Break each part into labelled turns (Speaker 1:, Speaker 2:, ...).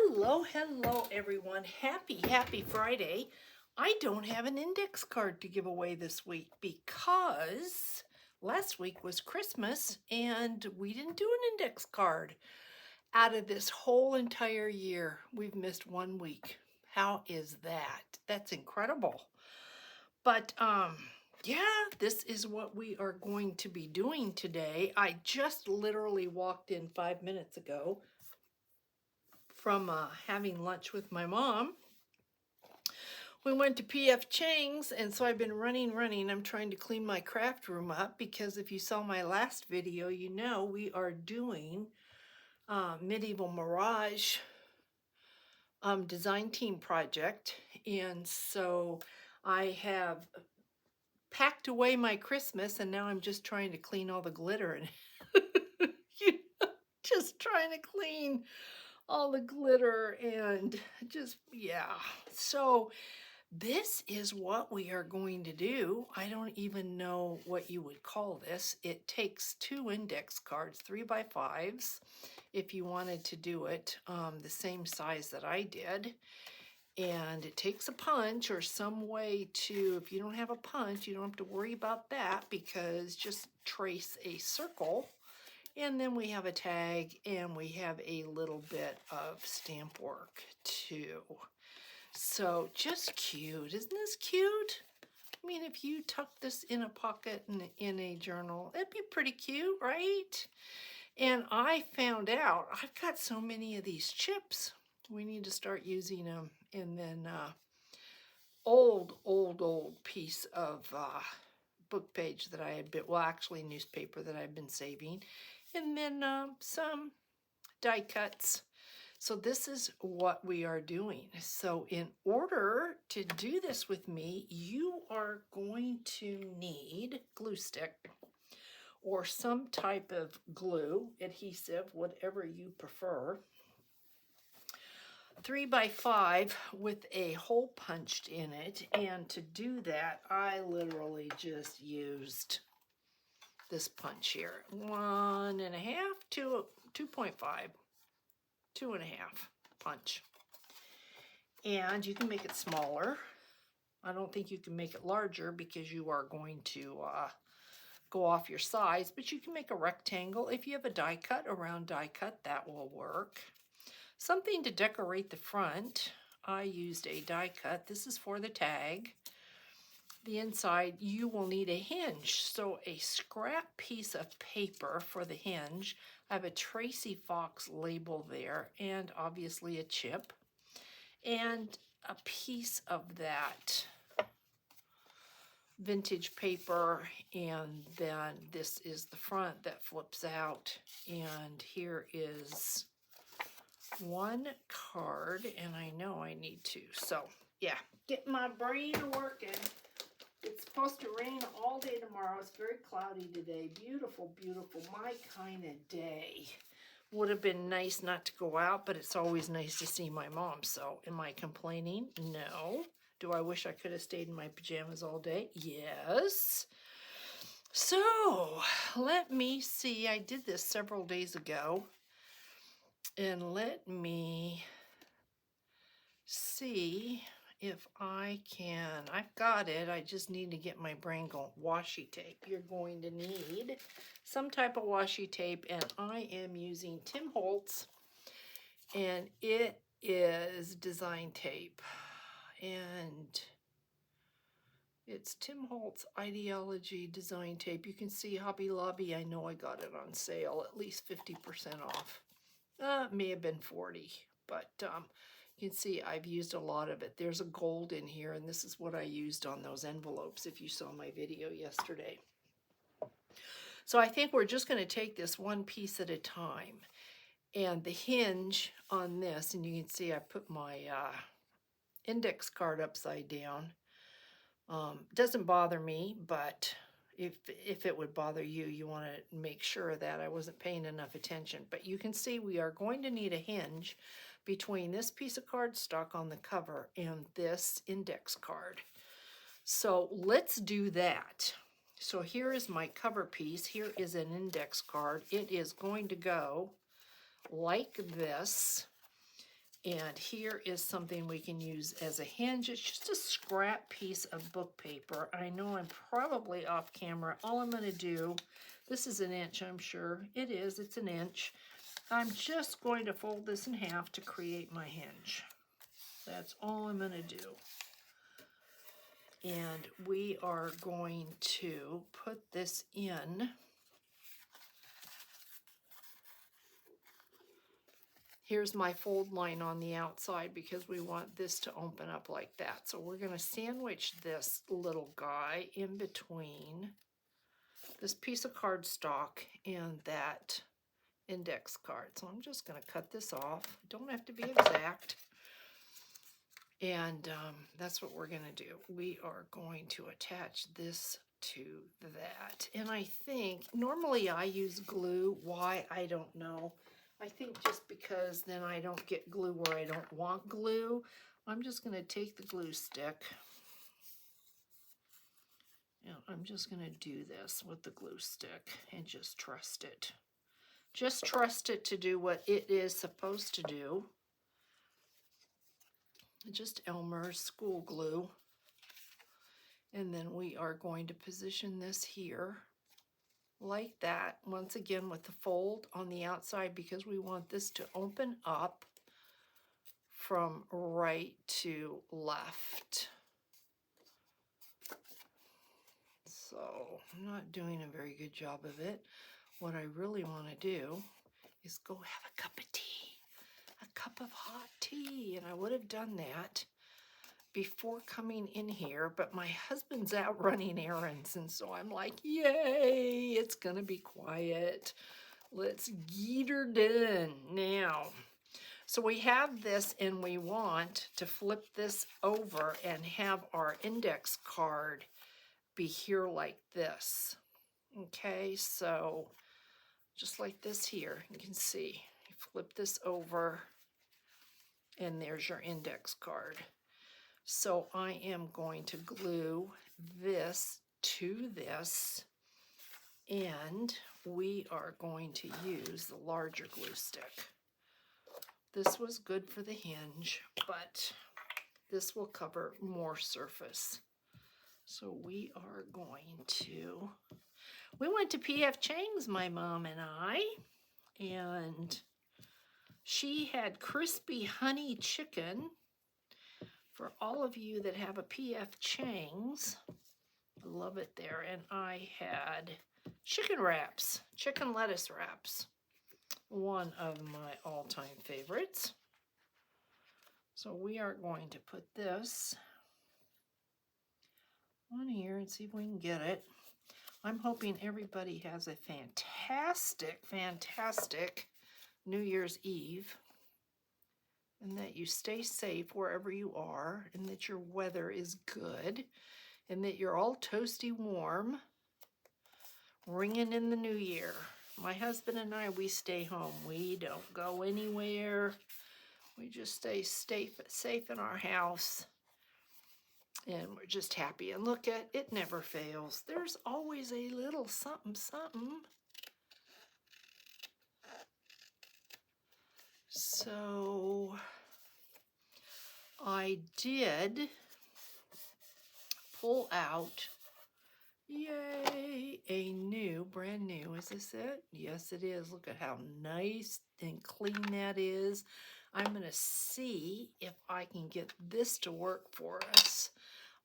Speaker 1: Hello everyone. Happy Friday. I don't have an index card to give away this week because last week was Christmas and we didn't do an index card. Out of this whole entire year, we've missed 1 week. How is that? That's incredible. But yeah, this is what we are going to be doing today. I just literally walked in 5 minutes ago from having lunch with my mom. We went to PF Chang's, and so I've been running. I'm trying to clean my craft room up because if you saw my last video, you know we are doing Medieval Mirage design team project. And so I have packed away my Christmas, and now I'm just trying to clean all the glitter and just trying to clean all the glitter and just, yeah. So this is what we are going to do. I don't even know what you would call this. It takes 2 index cards, 3x5s, if you wanted to do it the same size that I did. And it takes a punch or some way to, if you don't have a punch, you don't have to worry about that because just trace a circle. And then we have a tag and we have a little bit of stamp work too. So just cute. Isn't this cute? I mean, if you tuck this in a pocket and in a journal, it'd be pretty cute, right? And I found out I've got so many of these chips. We need to start using them. And then old piece of book page that I had been, well, actually newspaper that I've been saving. And then some die cuts. So this is what we are doing. So in order to do this with me, you are going to need glue stick or some type of glue, adhesive, whatever you prefer. 3x5 with a hole punched in it. And to do that, I literally just used this punch here. 1.5 to 2.5, 2.5 punch. And you can make it smaller. I don't think you can make it larger because you are going to go off your size, but you can make a rectangle. If you have a die cut, a round die cut, that will work. Something to decorate the front. I used a die cut. This is for the tag. The inside, you will need a hinge. So a scrap piece of paper for the hinge. I have a Tracy Fox label there and obviously a chip. And a piece of that vintage paper, and then this is the front that flips out, and here is one card, and I know I need to, so yeah, get my brain working. It's supposed to rain all day tomorrow. It's very cloudy today. Beautiful, my kind of day. Would have been nice not to go out, but it's always nice to see my mom. So am I complaining? No. Do I wish I could have stayed in my pajamas all day? Yes. So let me see. I did this several days ago. And let me see if I can. I've got it. I just need to get my brain going. Washi tape. You're going to need some type of washi tape, and I am using Tim Holtz, and it is design tape, and it's Tim Holtz Ideology design tape. You can see Hobby Lobby. I know I got it on sale, at least 50% off. It may have been 40, but you can see I've used a lot of it. There's a gold in here, and this is what I used on those envelopes if you saw my video yesterday. So I think we're just going to take this one piece at a time. And the hinge on this, and you can see I put my index card upside down. Doesn't bother me, but if it would bother you, you want to make sure that I wasn't paying enough attention. But you can see we are going to need a hinge between this piece of cardstock on the cover and this index card. So let's do that. So here is my cover piece. Here is an index card. It is going to go like this. And here is something we can use as a hinge. It's just a scrap piece of book paper. I know I'm probably off camera. All I'm going to do, this is an inch, I'm sure. It is, it's an inch. I'm just going to fold this in half to create my hinge. That's all I'm going to do. And we are going to put this in. Here's my fold line on the outside because we want this to open up like that. So we're going to sandwich this little guy in between this piece of cardstock and that index card. So I'm just going to cut this off. Don't have to be exact. And that's what we're going to do. We are going to attach this to that. And I think, normally I use glue. Why? I don't know. I think just because then I don't get glue where I don't want glue. I'm just going to take the glue stick. And I'm just going to do this with the glue stick and just trust it. Just trust it to do what it is supposed to do. Just Elmer's school glue. And then we are going to position this here like that, once again with the fold on the outside because we want this to open up from right to left. So I'm not doing a very good job of it. What I really want to do is go have a cup of tea, a cup of hot tea, and I would have done that before coming in here, but my husband's out running errands, and so I'm like, yay, it's gonna be quiet. Let's get her done now. So we have this, and we want to flip this over and have our index card be here like this. Okay, so just like this here, you can see, you flip this over, and there's your index card. So I am going to glue this to this, and we are going to use the larger glue stick. This was good for the hinge, but this will cover more surface. So we are going to, we went to P.F. Chang's, my mom and I, and she had crispy honey chicken. For all of you that have a P.F. Chang's, I love it there. And I had chicken wraps, chicken lettuce wraps, one of my all-time favorites. So we are going to put this on here and see if we can get it. I'm hoping everybody has a fantastic, fantastic New Year's Eve, and that you stay safe wherever you are, and that your weather is good, and that you're all toasty warm, ringing in the new year. My husband and I, we stay home. We don't go anywhere. We just stay safe in our house, and we're just happy. And look at it, never fails. There's always a little something, something. So I did pull out, yay, a new, brand new, is this it? Yes, it is. Look at how nice and clean that is. I'm going to see if I can get this to work for us.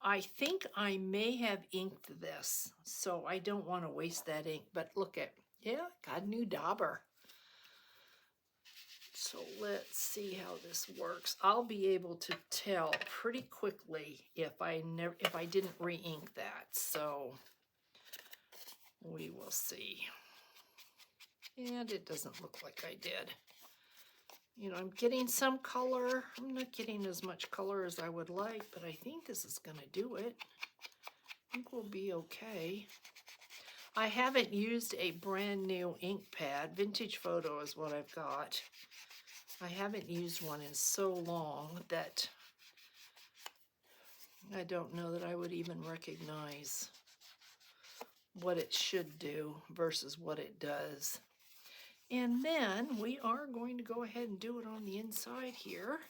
Speaker 1: I think I may have inked this, so I don't want to waste that ink, but look at, yeah, got a new dauber. So let's see how this works. I'll be able to tell pretty quickly if I didn't re-ink that. So we will see. And it doesn't look like I did. You know, I'm getting some color. I'm not getting as much color as I would like, but I think this is going to do it. I think we'll be okay. I haven't used a brand new ink pad. Vintage Photo is what I've got. I haven't used one in so long that I don't know that I would even recognize what it should do versus what it does. And then we are going to go ahead and do it on the inside here.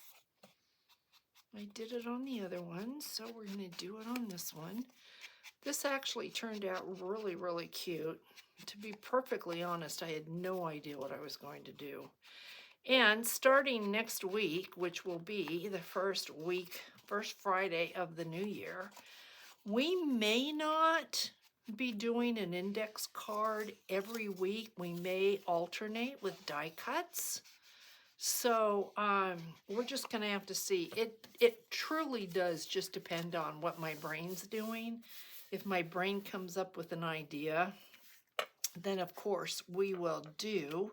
Speaker 1: I did it on the other one, so we're going to do it on this one. This actually turned out really, really cute. To be perfectly honest, I had no idea what I was going to do. And starting next week, which will be the first Friday of the new year, we may not be doing an index card every week. We may alternate with die cuts. So we're just going to have to see. It truly does just depend on what my brain's doing. If my brain comes up with an idea, then of course we will do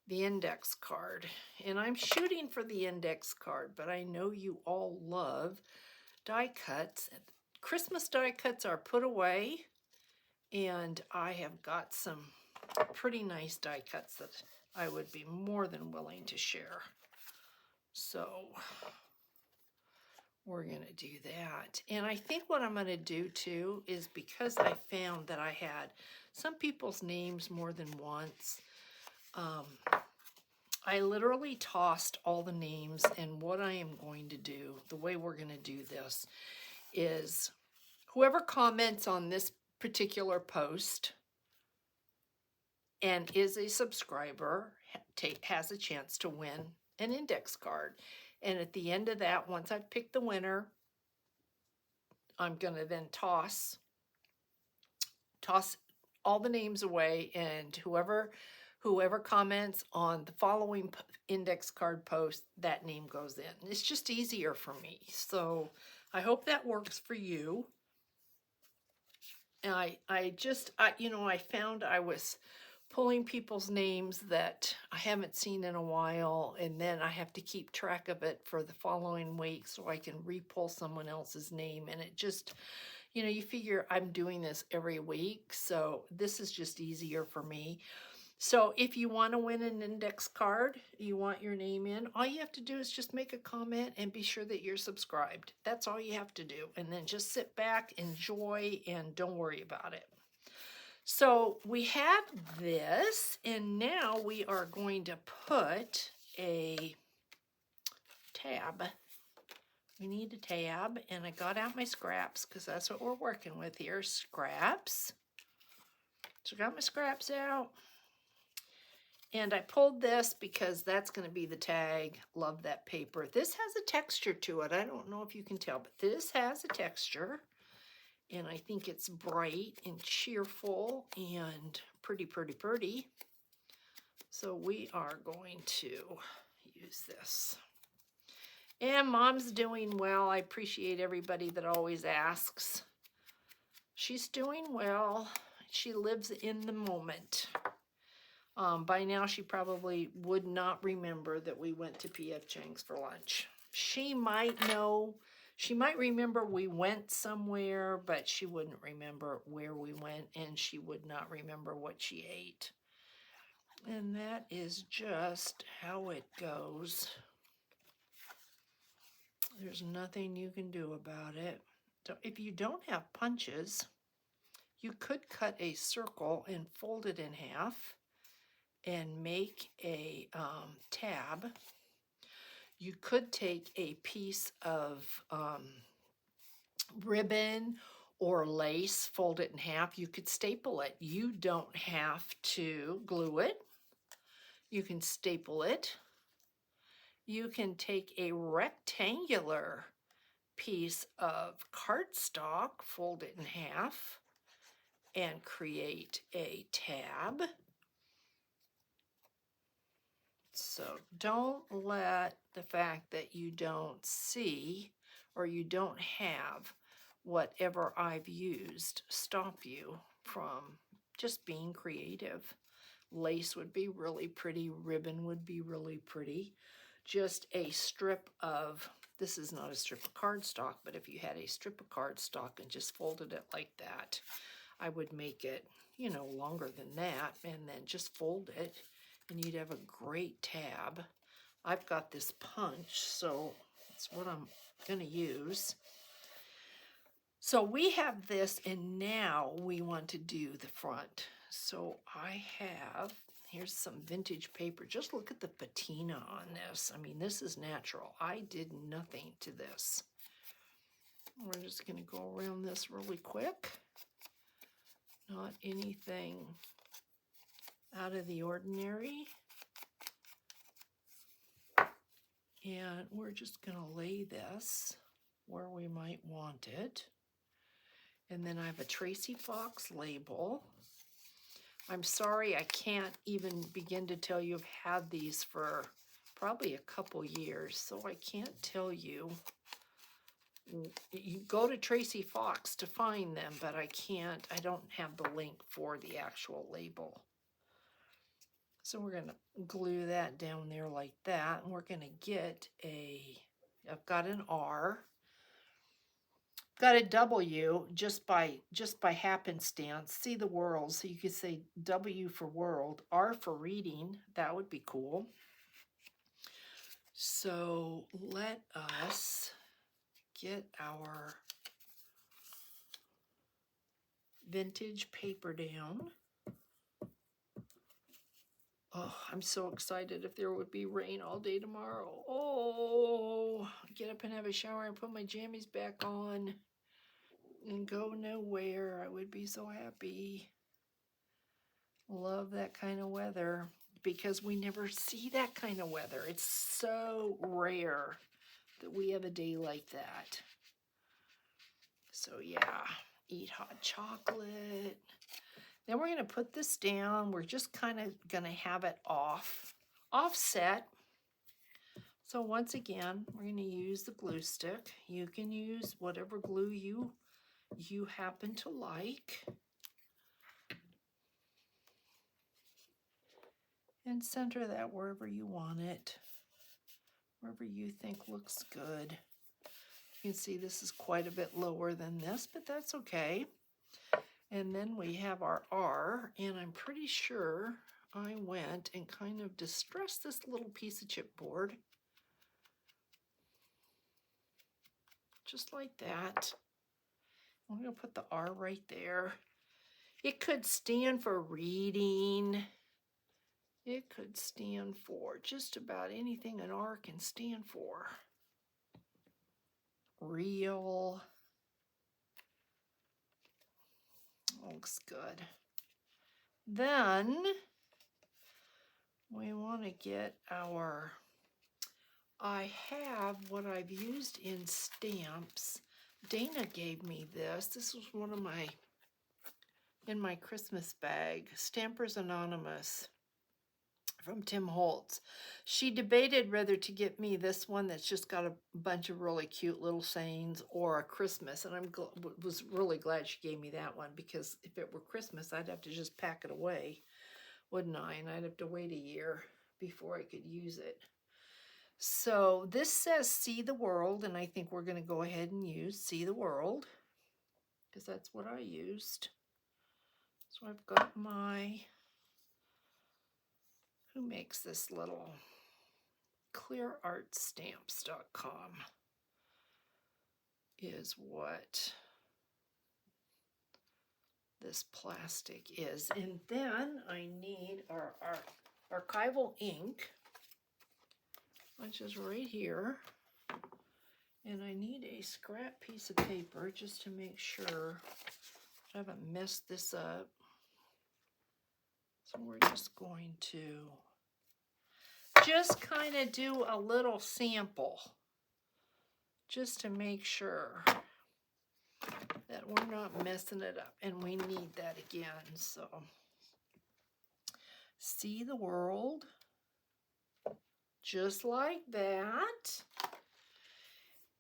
Speaker 1: the index card. And I'm shooting for the index card, but I know you all love die cuts. Christmas die cuts are put away, and I have got some pretty nice die cuts that I would be more than willing to share. So we're going to do that. And I think what I'm going to do too is, because I found that I had some people's names more than once, I literally tossed all the names, and what I am going to do, the way we're going to do this, is whoever comments on this particular post and is a subscriber has a chance to win an index card. And at the end of that, once I've picked the winner, I'm going to then toss all the names away, and whoever comments on the following index card post, that name goes in. It's just easier for me. So I hope that works for you. And I found I was pulling people's names that I haven't seen in a while, and then I have to keep track of it for the following week so I can re-pull someone else's name. And it just, you figure I'm doing this every week, so this is just easier for me. So if you want to win an index card, you want your name in, all you have to do is just make a comment and be sure that you're subscribed. That's all you have to do. And then just sit back, enjoy, and don't worry about it. So we have this, and now we are going to put a tab. We need a tab, and I got out my scraps because that's what we're working with here, scraps. So I got my scraps out. And I pulled this because that's going to be the tag. Love that paper. This has a texture to it. I don't know if you can tell, but this has a texture. And I think it's bright and cheerful and pretty, pretty, pretty. So we are going to use this. And Mom's doing well. I appreciate everybody that always asks. She's doing well. She lives in the moment. By now, she probably would not remember that we went to P.F. Chang's for lunch. She might know, she might remember we went somewhere, but she wouldn't remember where we went, and she would not remember what she ate. And that is just how it goes. There's nothing you can do about it. So if you don't have punches, you could cut a circle and fold it in half and make a tab. You could take a piece of ribbon or lace, fold it in half. You could staple it. You don't have to glue it. You can staple it. You can take a rectangular piece of cardstock, fold it in half, and create a tab. So don't let the fact that you don't see or you don't have whatever I've used stop you from just being creative. Lace would be really pretty. Ribbon would be really pretty. Just a strip of, this is not a strip of cardstock, but if you had a strip of cardstock and just folded it like that, I would make it, longer than that, and then just fold it, and you'd have a great tab. I've got this punch, so that's what I'm going to use. So we have this, and now we want to do the front. So I have Here's some vintage paper. Just look at the patina on this. I mean, this is natural. I did nothing to this. We're just going to go around this really quick. Not anything out of the ordinary. And we're just going to lay this where we might want it. And then I have a Tracy Fox label. I'm sorry, I can't even begin to tell you. I've had these for probably a couple years, so I can't tell you. You go to Tracy Fox to find them, but I don't have the link for the actual label. So we're going to glue that down there like that, and we're going to get I've got an R. Got a W just by happenstance. See the world, so you could say W for world, R for reading. That would be cool. So let us get our vintage paper down. Oh, I'm so excited if there would be rain all day tomorrow. Oh, get up and have a shower and put my jammies back on and go nowhere. I would be so happy. Love that kind of weather because we never see that kind of weather. It's so rare that we have a day like that. So yeah, eat hot chocolate. Then we're going to put this down. We're just kind of going to have it offset. So once again, we're going to use the glue stick. You can use whatever glue you happen to like. And center that wherever you want it, wherever you think looks good. You can see this is quite a bit lower than this, but that's okay. And then we have our R, and I'm pretty sure I went and kind of distressed this little piece of chipboard. Just like that. I'm going to put the R right there. It could stand for reading. It could stand for just about anything an R can stand for. Real. Looks good. Then we want to get I have what I've used in stamps. Dana gave me this. This was one of in my Christmas bag. Stampers Anonymous from Tim Holtz. She debated whether to get me this one that's just got a bunch of really cute little sayings or a Christmas, and I was really glad she gave me that one, because if it were Christmas, I'd have to just pack it away, wouldn't I? And I'd have to wait a year before I could use it. So this says See the World, and I think we're going to go ahead and use See the World, because that's what I used. So I've got my, who makes this little, clearartstamps.com is what this plastic is. And then I need our archival ink, which is right here. And I need a scrap piece of paper just to make sure I haven't messed this up. So we're just going to just kind of do a little sample just to make sure that we're not messing it up, and we need that again. So See the World, just like that.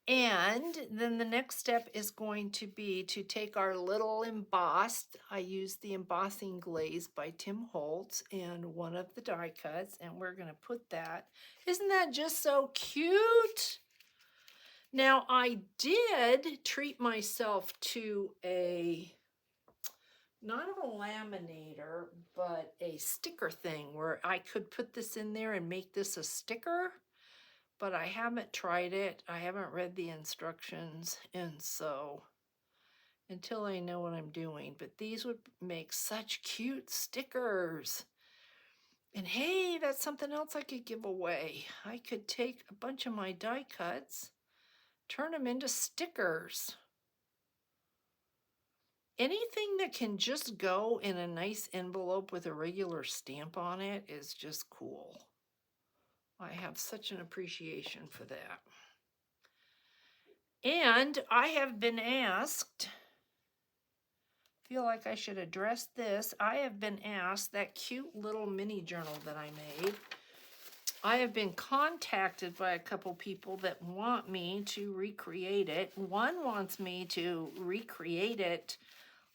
Speaker 1: And then the next step is going to be to take our little embossed, I used the embossing glaze by Tim Holtz and one of the die cuts, and we're going to put that. Isn't that just so cute? Now, I did treat myself to not a laminator, but a sticker thing where I could put this in there and make this a sticker. But I haven't tried it. I haven't read the instructions, and so until I know what I'm doing. But these would make such cute stickers. And hey, that's something else I could give away. I could take a bunch of my die cuts, turn them into stickers. Anything that can just go in a nice envelope with a regular stamp on it is just cool. I have such an appreciation for that. And I have been asked, feel like I should address this. I have been asked, that cute little mini journal that I made, I have been contacted by a couple people that want me to recreate it. One wants me to recreate it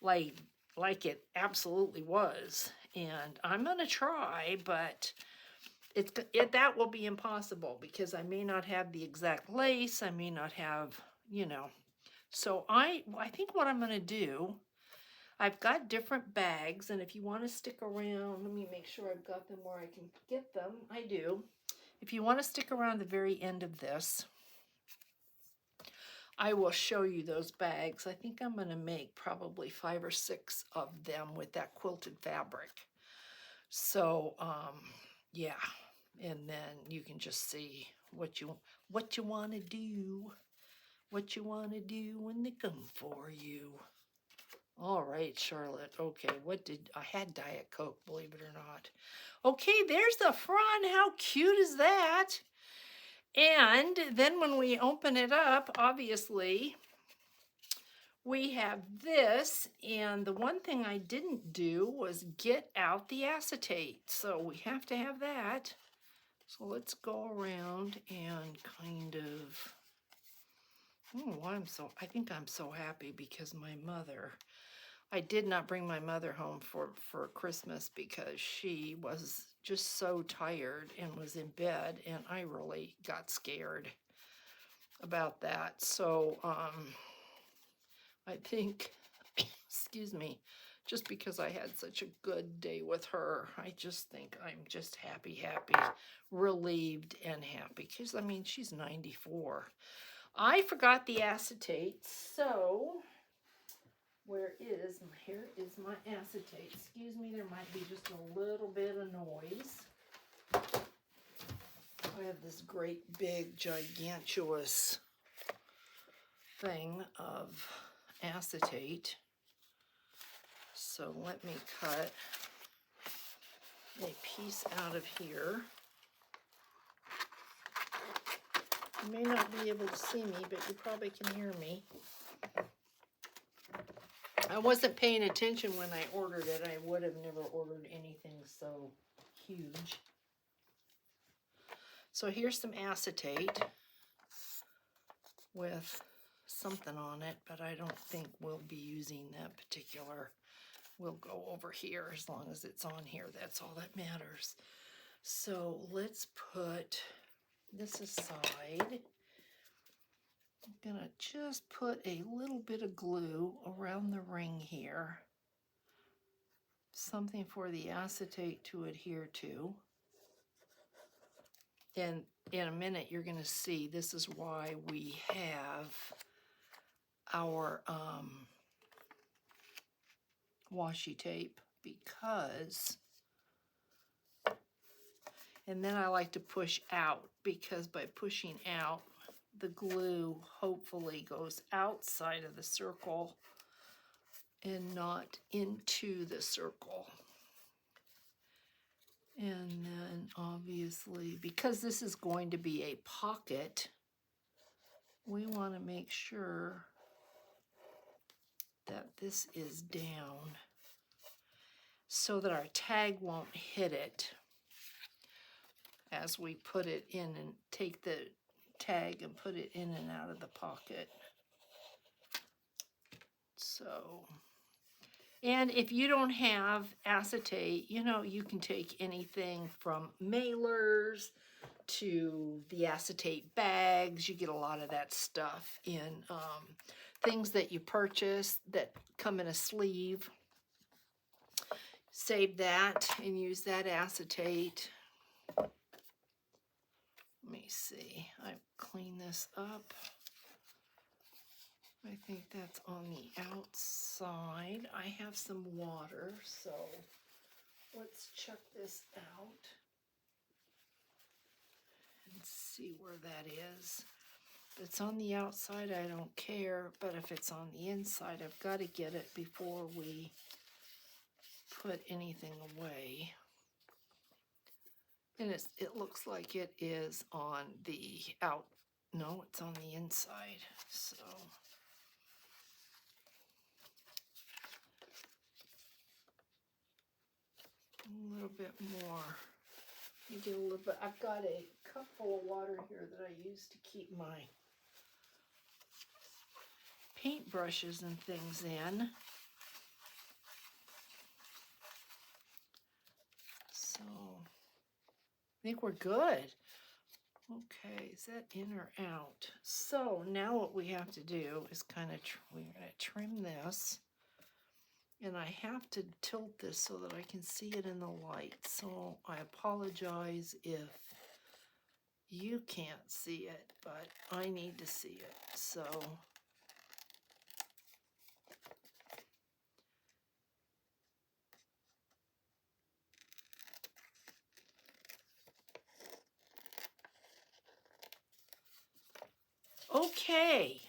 Speaker 1: like it absolutely was. And I'm going to try, but that will be impossible because I may not have the exact lace. I may not have, you know. So I think what I'm going to do, I've got different bags, and if you want to stick around, let me make sure I've got them where I can get them. I do. If you want to stick around the very end of this, I will show you those bags. I think I'm going to make probably 5 or 6 of them with that quilted fabric. So, yeah, and then you can just see what you want to do, what you want to do when they come for you. All right, Charlotte. Okay, I had Diet Coke, believe it or not. Okay, there's the front. How cute is that? And then when we open it up, obviously, we have this. And the one thing I didn't do was get out the acetate. So we have to have that. So let's go around and kind of, I think I'm so happy because my mother, I did not bring my mother home for Christmas because she was just so tired and was in bed, and I really got scared about that. So I think, excuse me, just because I had such a good day with her, I just think I'm just happy, relieved and happy. Because, I mean, she's 94. I forgot the acetate, so here is my acetate. Excuse me, there might be just a little bit of noise. I have this great big gigantuous thing of acetate. So let me cut a piece out of here. You may not be able to see me, but you probably can hear me. I wasn't paying attention when I ordered it. I would have never ordered anything so huge. So here's some acetate with something on it, but I don't think we'll be using that particular. We'll go over here as long as it's on here. That's all that matters. So let's put this aside. I'm gonna just put a little bit of glue around the ring here. Something for the acetate to adhere to. And in a minute, you're gonna see this is why we have our washi tape, because, and then I like to push out, because by pushing out, the glue hopefully goes outside of the circle and not into the circle. And then obviously, because this is going to be a pocket, we want to make sure that this is down so that our tag won't hit it as we put it in and take the tag and put it in and out of the pocket. So, and if you don't have acetate, you know, you can take anything from mailers to the acetate bags. You get a lot of that stuff in things that you purchase that come in a sleeve. Save that and use that acetate. Let me see. I clean this up. I think that's on the outside. I have some water, so let's check this out and see where that is. If it's on the outside, I don't care, but if it's on the inside, I've got to get it before we put anything away. And it looks like it is on the no, it's on the inside, so. A little bit more. You get a little bit. I've got a cup full of water here that I use to keep my paintbrushes and things in. So I think we're good. Okay, is that in or out? So now what we have to do is kind of, we're going to trim this. And I have to tilt this so that I can see it in the light. So I apologize if you can't see it, but I need to see it. So okay.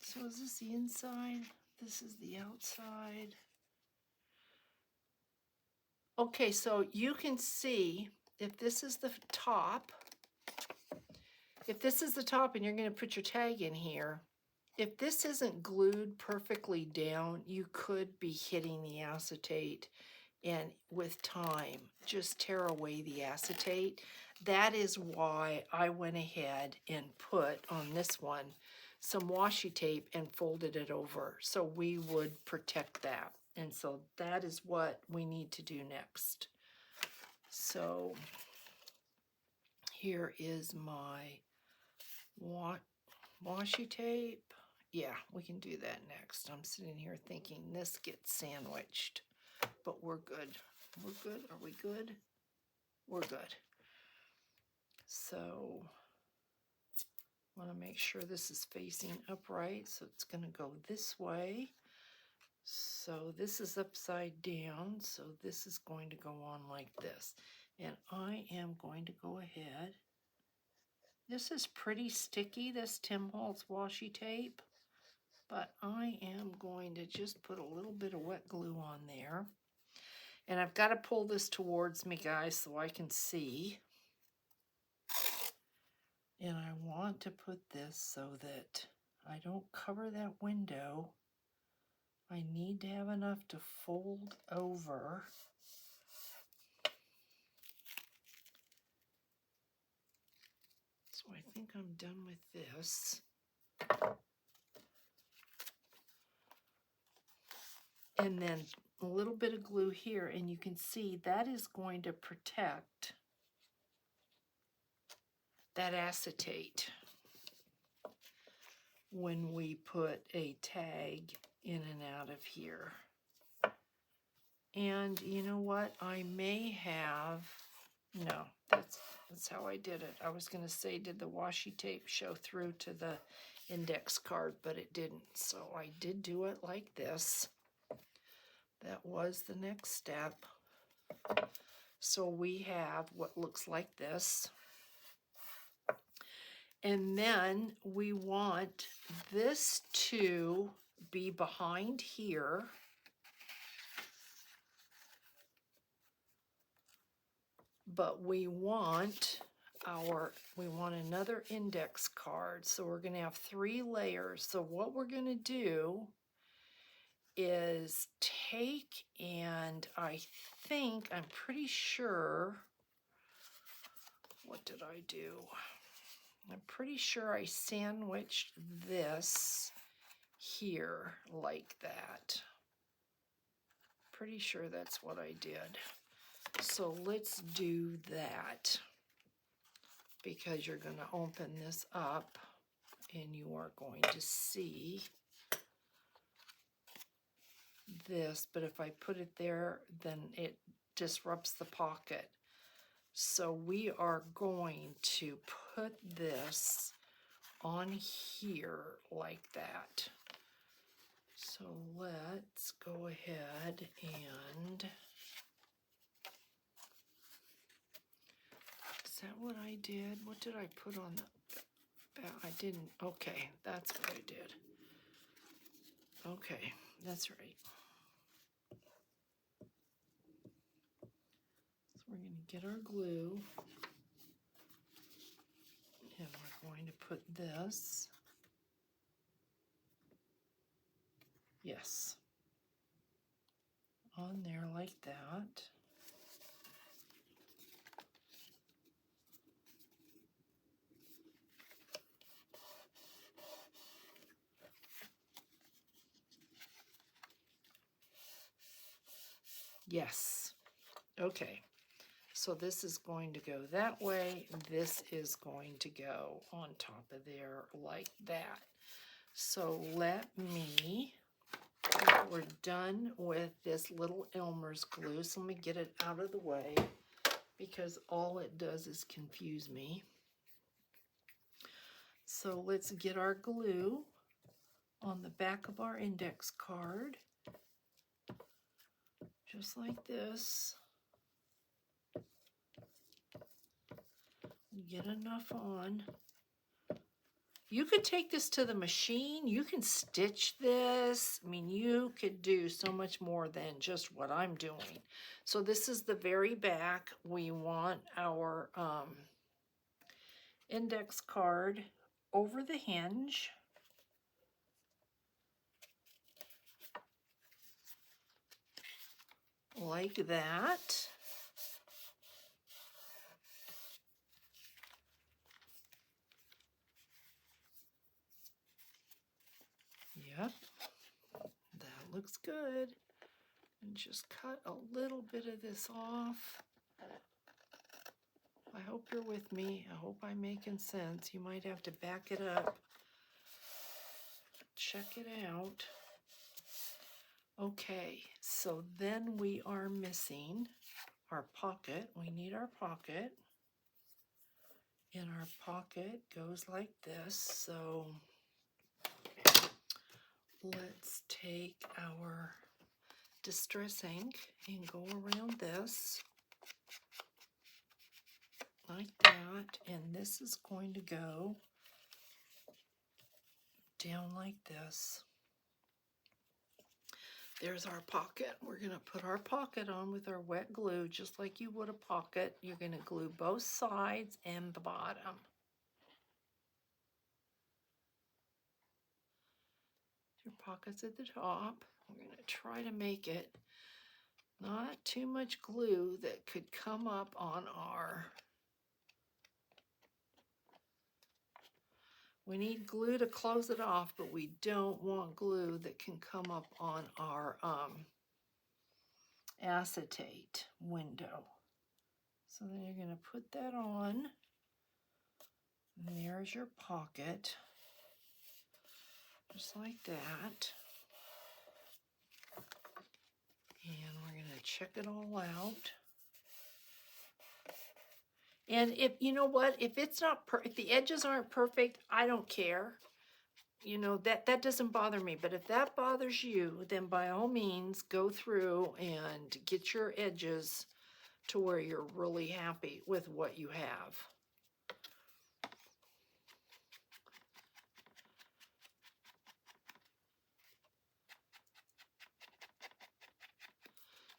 Speaker 1: So is this the inside? This is the outside. Okay, so you can see if this is the top, if this is the top and you're going to put your tag in here, if this isn't glued perfectly down, you could be hitting the acetate and with time just tear away the acetate. That is why I went ahead and put on this one some washi tape and folded it over so we would protect that. And so that is what we need to do next. So here is my washi tape. Yeah, we can do that next. I'm sitting here thinking this gets sandwiched, but we're good. We're good. Are we good? We're good. So I want to make sure this is facing upright. So it's going to go this way. So this is upside down. So this is going to go on like this. And I am going to go ahead. This is pretty sticky, this Tim Holtz washi tape. But I am going to just put a little bit of wet glue on there. And I've got to pull this towards me, guys, so I can see. And I want to put this so that I don't cover that window. I need to have enough to fold over. So I think I'm done with this. And then a little bit of glue here, and you can see that is going to protect that acetate when we put a tag in and out of here. And you know what? I may have, no, that's how I did it. I was going to say, did the washi tape show through to the index card, but it didn't. So I did do it like this. That was the next step. So we have what looks like this. And then we want this to be behind here. But we want another index card. So we're going to have 3 layers. So what we're going to do is take, and I'm pretty sure, what did I do? I'm pretty sure I sandwiched this here like that. Pretty sure that's what I did. So let's do that, because you're going to open this up and you are going to see this, but if I put it there, then it disrupts the pocket. So we are going to put this on here like that. So let's go ahead and Is that what I did? What did I put on the back? I didn't. Okay, that's what I did. Okay, that's right. So we're going to get our glue. And we're going to put this. Yes. On there like that. Yes. Okay. So this is going to go that way. This is going to go on top of there like that. So let me, we're done with this little Elmer's glue. So let me get it out of the way because all it does is confuse me. So let's get our glue on the back of our index card. Just like this. Get enough on. You could take this to the machine. You can stitch this. I mean, you could do so much more than just what I'm doing. So this is the very back. We want our index card over the hinge. Like that. Yep, that looks good. And just cut a little bit of this off. I hope you're with me. I hope I'm making sense. You might have to back it up. Check it out. Okay, so then we are missing our pocket. We need our pocket. And our pocket goes like this. So let's take our distress ink and go around this like that. And this is going to go down like this. There's our pocket. We're going to put our pocket on with our wet glue, just like you would a pocket. You're going to glue both sides and the bottom. Your pockets at the top. We're going to try to make it not too much glue that could come up on our... We need glue to close it off, but we don't want glue that can come up on our acetate window. So then you're going to put that on. And there's your pocket. Just like that. And we're going to check it all out. And if, you know what, if it's not, if the edges aren't perfect, I don't care. You know, that doesn't bother me. But if that bothers you, then by all means, go through and get your edges to where you're really happy with what you have.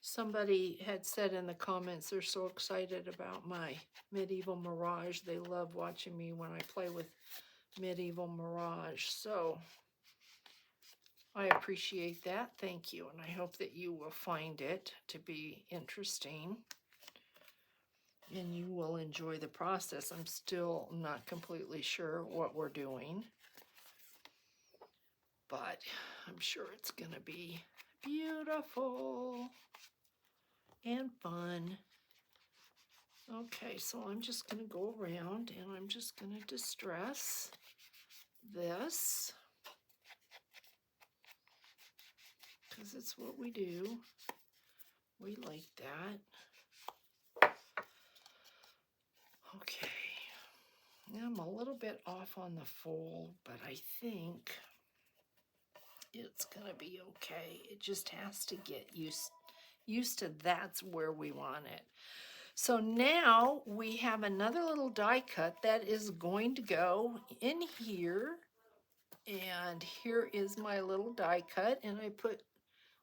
Speaker 1: Somebody had said in the comments they're so excited about my Medieval Mirage. They love watching me when I play with Medieval Mirage. So I appreciate that. Thank you. And I hope that you will find it to be interesting. And you will enjoy the process. I'm still not completely sure what we're doing. But I'm sure it's going to be beautiful and fun. Okay, so I'm just going to go around and I'm just going to distress this because it's what we do. We like that. Okay, now I'm a little bit off on the fold, but I think it's going to be okay. It just has to get used to that's where we want it. So now we have another little die cut that is going to go in here. And here is my little die cut, and I put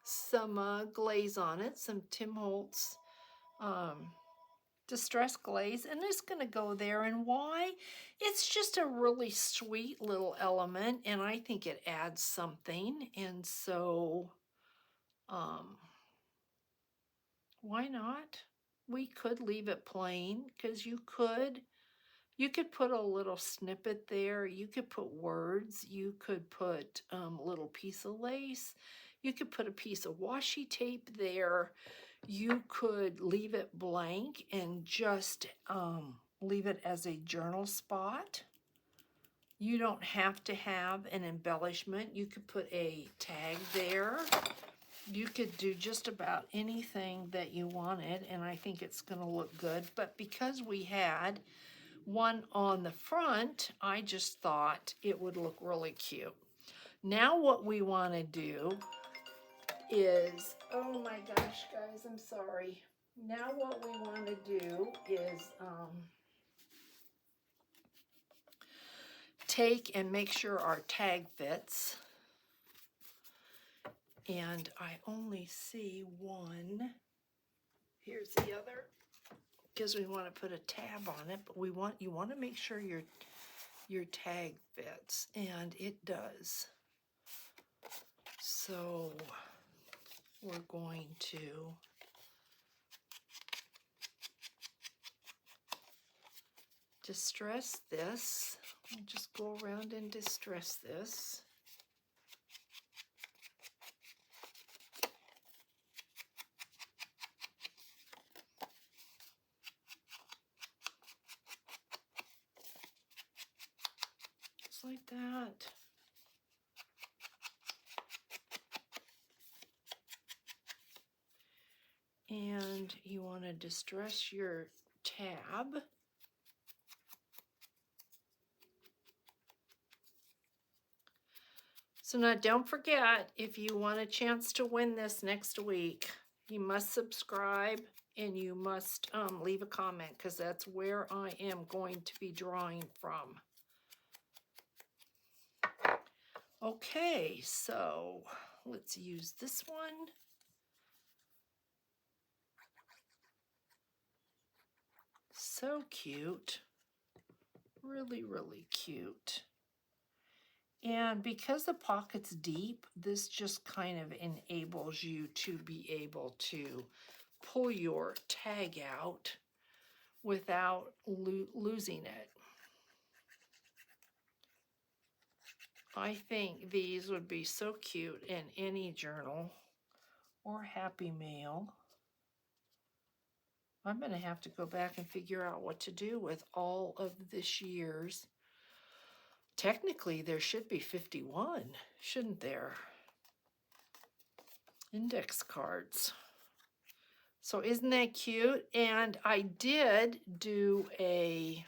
Speaker 1: some glaze on it, some Tim Holtz Distress Glaze, and it's going to go there. And why? It's just a really sweet little element, and I think it adds something. And so, why not? We could leave it plain, because you could put a little snippet there. You could put words. You could put a little piece of lace. You could put a piece of washi tape there. You could leave it blank and just leave it as a journal spot. You don't have to have an embellishment. You could put a tag there. You could do just about anything that you wanted, and I think it's going to look good. But because we had one on the front, I just thought it would look really cute. Now what we want to do is, oh my gosh, guys, I'm sorry. Now what we want to do is take and make sure our tag fits. And I only see one. Here's the other, because we want to put a tab on it, but you want to make sure your tag fits, and it does. So we're going to distress this. I'll just go around and distress this. Just like that. And you want to distress your tab. So now don't forget, if you want a chance to win this next week, you must subscribe and you must leave a comment, because that's where I am going to be drawing from. Okay, so let's use this one. So cute. Really, really cute. And because the pocket's deep, this just kind of enables you to be able to pull your tag out without losing it. I think these would be so cute in any journal or Happy Mail. I'm going to have to go back and figure out what to do with all of this year's. Technically, there should be 51, shouldn't there? Index cards. So isn't that cute? And I did do a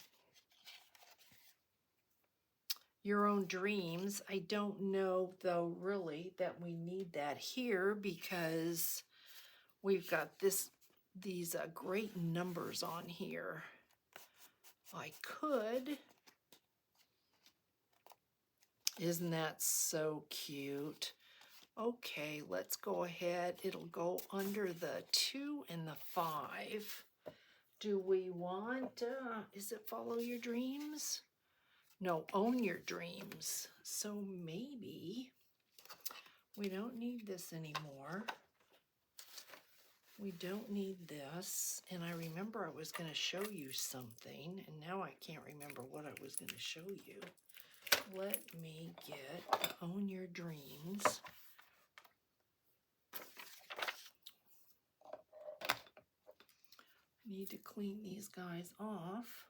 Speaker 1: Your Own Dreams. I don't know, though, really, that we need that here, because we've got these great numbers on here. I could. Isn't that so cute? Okay, let's go ahead. It'll go under the 2 and the 5. Do we want, is it Follow Your Dreams? No, Own Your Dreams. So maybe we don't need this anymore. We don't need this. And I remember I was going to show you something, and now I can't remember what I was going to show you. Let me get Own Your Dreams. Need to clean these guys off.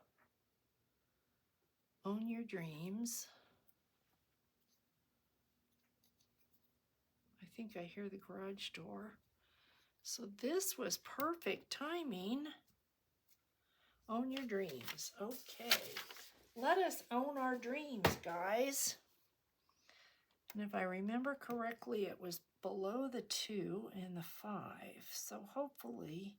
Speaker 1: Own Your Dreams. I think I hear the garage door. So this was perfect timing. Own Your Dreams. Okay. Let us own our dreams, guys. And if I remember correctly, it was below the 2 and the 5. So hopefully,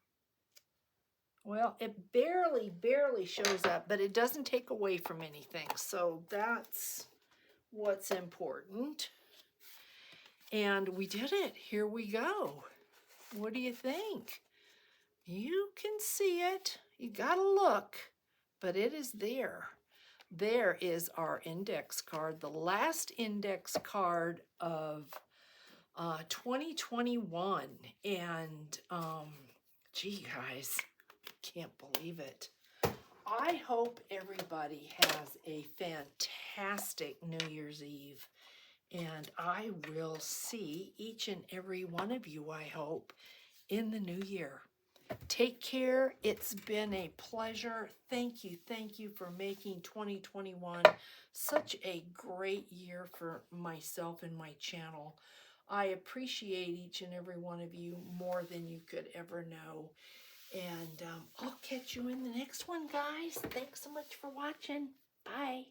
Speaker 1: Well, it barely shows up, but it doesn't take away from anything. So that's what's important. And we did it. Here we go. What do you think? You can see it. You gotta look, but it is there. There is our index card, the last index card of 2021. And gee, guys, can't believe it. I hope everybody has a fantastic New Year's Eve. And I will see each and every one of you, I hope, in the new year. Take care. It's been a pleasure. Thank you for making 2021 such a great year for myself and my channel. I appreciate each and every one of you more than you could ever know. And I'll catch you in the next one, guys. Thanks so much for watching. Bye.